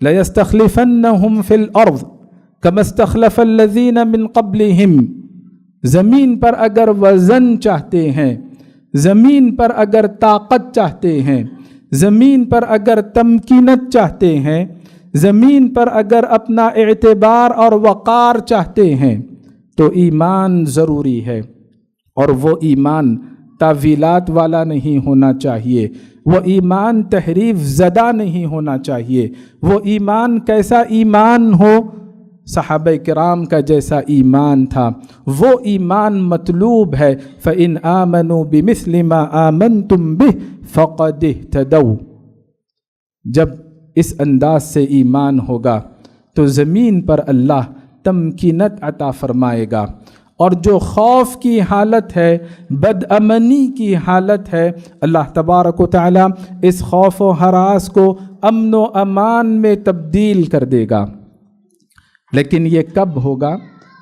B: لیستخلفنہم فی الارض کما استخلف الذین من قبلہم، زمین پر اگر وزن چاہتے ہیں، زمین پر اگر طاقت چاہتے ہیں، زمین پر اگر تمکینت چاہتے ہیں، زمین پر اگر اپنا اعتبار اور وقار چاہتے ہیں تو ایمان ضروری ہے، اور وہ ایمان تعویلات والا نہیں ہونا چاہیے، وہ ایمان تحریف زدہ نہیں ہونا چاہیے۔ وہ ایمان کیسا ایمان ہو؟ صحابہ کرام کا جیسا ایمان تھا، وہ ایمان مطلوب ہے۔ فَإِنْ آمَنُوا بِمِثْلِ مَا آمَنْتُمْ بِهِ فَقَدْ اهْتَدَوْا، جب اس انداز سے ایمان ہوگا تو زمین پر اللہ تمکینت عطا فرمائے گا، اور جو خوف کی حالت ہے، بد امنی کی حالت ہے، اللہ تبارک و تعالیٰ اس خوف و ہراس کو امن و امان میں تبدیل کر دے گا۔ لیکن یہ کب ہوگا؟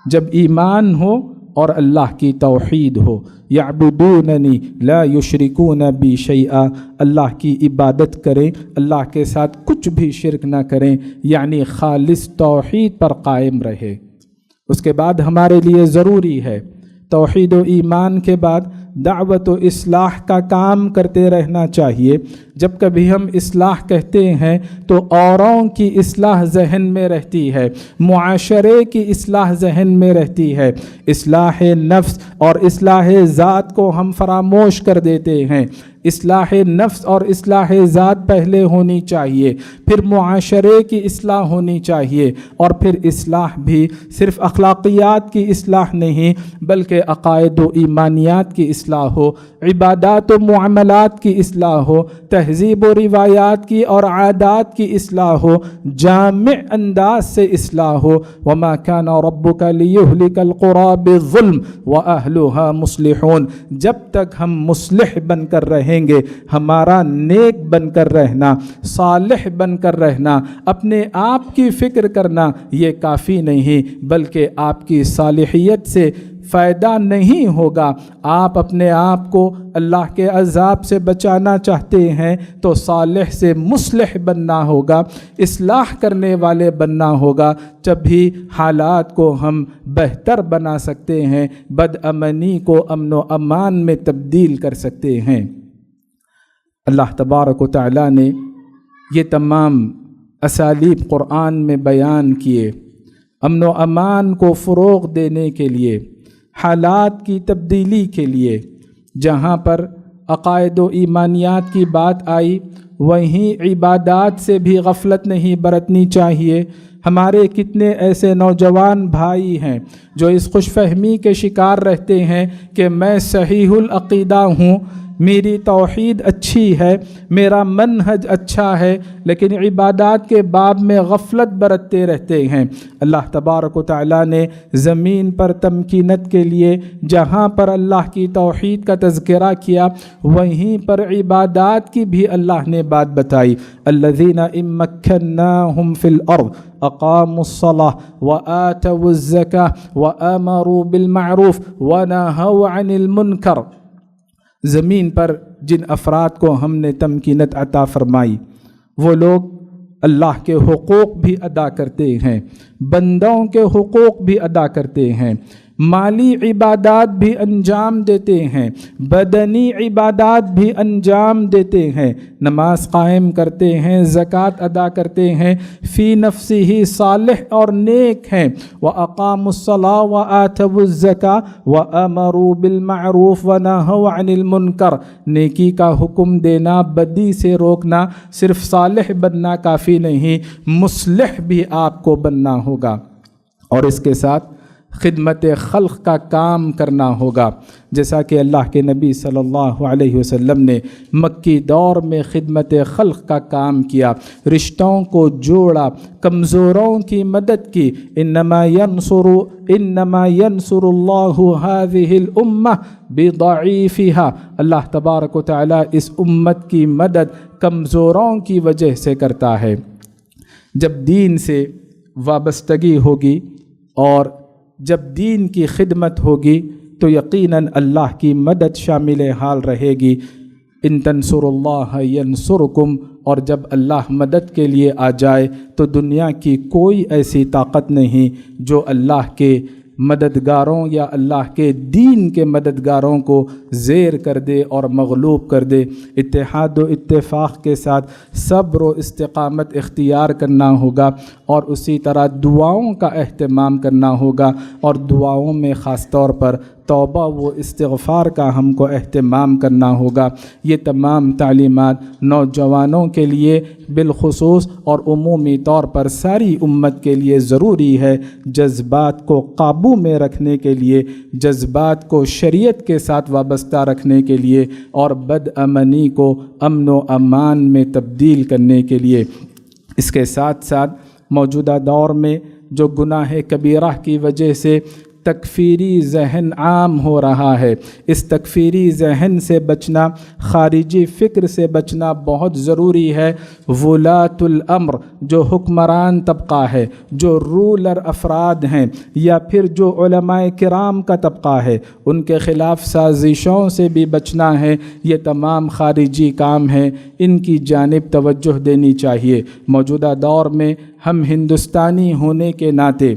B: جب ایمان ہو اور اللہ کی توحید ہو۔ یعبدوننی لا یشرکون بی شیئا، اللہ کی عبادت کریں، اللہ کے ساتھ کچھ بھی شرک نہ کریں، یعنی خالص توحید پر قائم رہے۔ اس کے بعد ہمارے لیے ضروری ہے توحید و ایمان کے بعد دعوت و اصلاح کا کام کرتے رہنا چاہیے۔ جب کبھی ہم اصلاح کہتے ہیں تو اوروں کی اصلاح ذہن میں رہتی ہے، معاشرے کی اصلاح ذہن میں رہتی ہے، اصلاح نفس اور اصلاح ذات کو ہم فراموش کر دیتے ہیں۔ اصلاح نفس اور اصلاح ذات پہلے ہونی چاہیے، پھر معاشرے کی اصلاح ہونی چاہیے، اور پھر اصلاح بھی صرف اخلاقیات کی اصلاح نہیں بلکہ عقائد و ایمانیات کی اصلاح ہو، عبادات و معاملات کی اصلاح ہو، تہذیب و روایات کی اور عادات کی اصلاح ہو، جامع انداز سے اصلاح ہو۔ وما كان ربك ليهلك القرى بالظلم واهلها مصلحون۔ جب تک ہم مصلح بن کر رہیں گے، ہمارا نیک بن کر رہنا، صالح بن کر رہنا، اپنے آپ کی فکر کرنا یہ کافی نہیں، بلکہ آپ کی صالحیت سے فائدہ نہیں ہوگا۔ آپ اپنے آپ کو اللہ کے عذاب سے بچانا چاہتے ہیں تو صالح سے مصلح بننا ہوگا، اصلاح کرنے والے بننا ہوگا، جبھی حالات کو ہم بہتر بنا سکتے ہیں، بد امنی کو امن و امان میں تبدیل کر سکتے ہیں۔ اللہ تبارک و تعالیٰ نے یہ تمام اسالیب قرآن میں بیان کیے، امن و امان کو فروغ دینے کے لیے، حالات کی تبدیلی کے لیے۔ جہاں پر عقائد و ایمانیات کی بات آئی وہیں عبادات سے بھی غفلت نہیں برتنی چاہیے۔ ہمارے کتنے ایسے نوجوان بھائی ہیں جو اس خوش فہمی کے شکار رہتے ہیں کہ میں صحیح العقیدہ ہوں، میری توحید اچھی ہے، میرا منہج اچھا ہے، لیکن عبادات کے باب میں غفلت برتتے رہتے ہیں۔ اللہ تبارک و تعالیٰ نے زمین پر تمکینت کے لیے جہاں پر اللہ کی توحید کا تذکرہ کیا وہیں پر عبادات کی بھی اللہ نے بات بتائی۔ الذین ان مکناہم فی الارض اقاموا الصلاة وآتوا الزکاة وآمروا بالمعروف ونہوا عن المنکر۔ زمین پر جن افراد کو ہم نے تمکینت عطا فرمائی وہ لوگ اللہ کے حقوق بھی ادا کرتے ہیں، بندوں کے حقوق بھی ادا کرتے ہیں، مالی عبادات بھی انجام دیتے ہیں، بدنی عبادات بھی انجام دیتے ہیں، نماز قائم کرتے ہیں، زکوٰۃ ادا کرتے ہیں، فی نفسہ صالح اور نیک ہیں۔ وَأَقَامُوا الصَّلَاةَ وَآتَوُا الزَّكَاةَ وَأَمَرُوا بِالْمَعْرُوفِ وَنَهَوْا عَنِ الْمُنكَرِ۔ نیکی کا حکم دینا، بدی سے روکنا، صرف صالح بننا کافی نہیں، مصلح بھی آپ کو بننا ہوگا، اور اس کے ساتھ خدمت خلق کا کام کرنا ہوگا، جیسا کہ اللہ کے نبی صلی اللہ علیہ وسلم نے مکی دور میں خدمت خلق کا کام کیا، رشتوں کو جوڑا، کمزوروں کی مدد کی۔ انما ینصر اللہ هذه الامہ بضعیفها۔ اللہ تبارک و تعالی اس امت کی مدد کمزوروں کی وجہ سے کرتا ہے۔ جب دین سے وابستگی ہوگی اور جب دین کی خدمت ہوگی تو یقیناً اللہ کی مدد شامل حال رہے گی۔ ان تنصر اللہ ینصرکم، اور جب اللہ مدد کے لیے آ جائے تو دنیا کی کوئی ایسی طاقت نہیں جو اللہ کے مددگاروں یا اللہ کے دین کے مددگاروں کو زیر کر دے اور مغلوب کر دے۔ اتحاد و اتفاق کے ساتھ صبر و استقامت اختیار کرنا ہوگا، اور اسی طرح دعاؤں کا اہتمام کرنا ہوگا، اور دعاؤں میں خاص طور پر توبہ و استغفار کا ہم کو اہتمام کرنا ہوگا۔ یہ تمام تعلیمات نوجوانوں کے لیے بالخصوص اور عمومی طور پر ساری امت کے لیے ضروری ہے، جذبات کو قابو میں رکھنے کے لیے، جذبات کو شریعت کے ساتھ وابستہ رکھنے کے لیے، اور بد امنی کو امن و امان میں تبدیل کرنے کے لیے۔ اس کے ساتھ ساتھ موجودہ دور میں جو گناہ کبیرہ کی وجہ سے تکفیری ذہن عام ہو رہا ہے، اس تکفیری ذہن سے بچنا، خارجی فکر سے بچنا بہت ضروری ہے۔ ولاۃ الامر، جو حکمران طبقہ ہے، جو رولر افراد ہیں، یا پھر جو علماء کرام کا طبقہ ہے، ان کے خلاف سازشوں سے بھی بچنا ہے۔ یہ تمام خارجی کام ہیں، ان کی جانب توجہ دینی چاہیے۔ موجودہ دور میں ہم ہندوستانی ہونے کے ناطے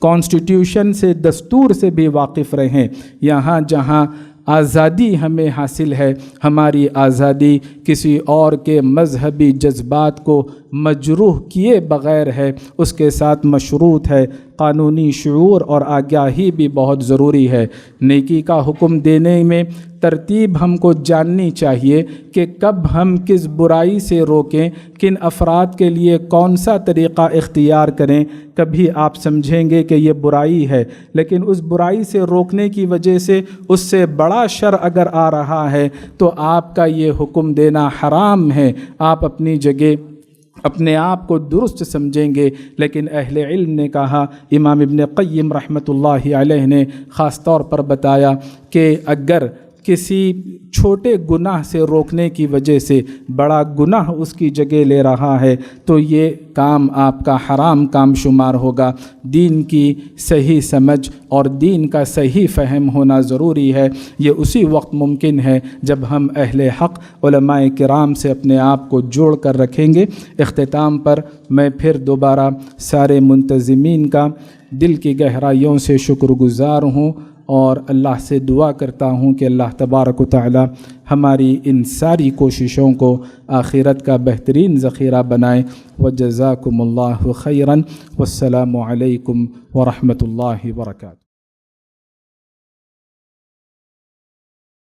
B: کانسٹیٹیوشن سے، دستور سے بھی واقف رہیں۔ یہاں جہاں آزادی ہمیں حاصل ہے، ہماری آزادی کسی اور کے مذہبی جذبات کو مجروح کیے بغیر ہے، اس کے ساتھ مشروط ہے قانونی شعور اور آگاہی بھی بہت ضروری ہے۔ نیکی کا حکم دینے میں ترتیب ہم کو جاننی چاہیے کہ کب ہم کس برائی سے روکیں، کن افراد کے لیے کون سا طریقہ اختیار کریں۔ کبھی آپ سمجھیں گے کہ یہ برائی ہے، لیکن اس برائی سے روکنے کی وجہ سے اس سے بڑا شر اگر آ رہا ہے تو آپ کا یہ حکم دینا حرام ہے۔ آپ اپنی جگہ اپنے آپ کو درست سمجھیں گے، لیکن اہل علم نے کہا، امام ابن قیم رحمۃ اللہ علیہ نے خاص طور پر بتایا کہ اگر کسی چھوٹے گناہ سے روکنے کی وجہ سے بڑا گناہ اس کی جگہ لے رہا ہے تو یہ کام آپ کا حرام کام شمار ہوگا۔ دین کی صحیح سمجھ اور دین کا صحیح فہم ہونا ضروری ہے۔ یہ اسی وقت ممکن ہے جب ہم اہل حق علماء کرام سے اپنے آپ کو جوڑ کر رکھیں گے۔ اختتام پر میں پھر دوبارہ سارے منتظمین کا دل کی گہرائیوں سے شکر گزار ہوں اور اللہ سے دعا کرتا ہوں کہ اللہ تبارک و تعالی ہماری ان ساری کوششوں کو آخرت کا بہترین ذخیرہ بنائے۔ وجزاکم اللہ خیرا، والسلام علیکم ورحمۃ اللہ وبرکاتہ۔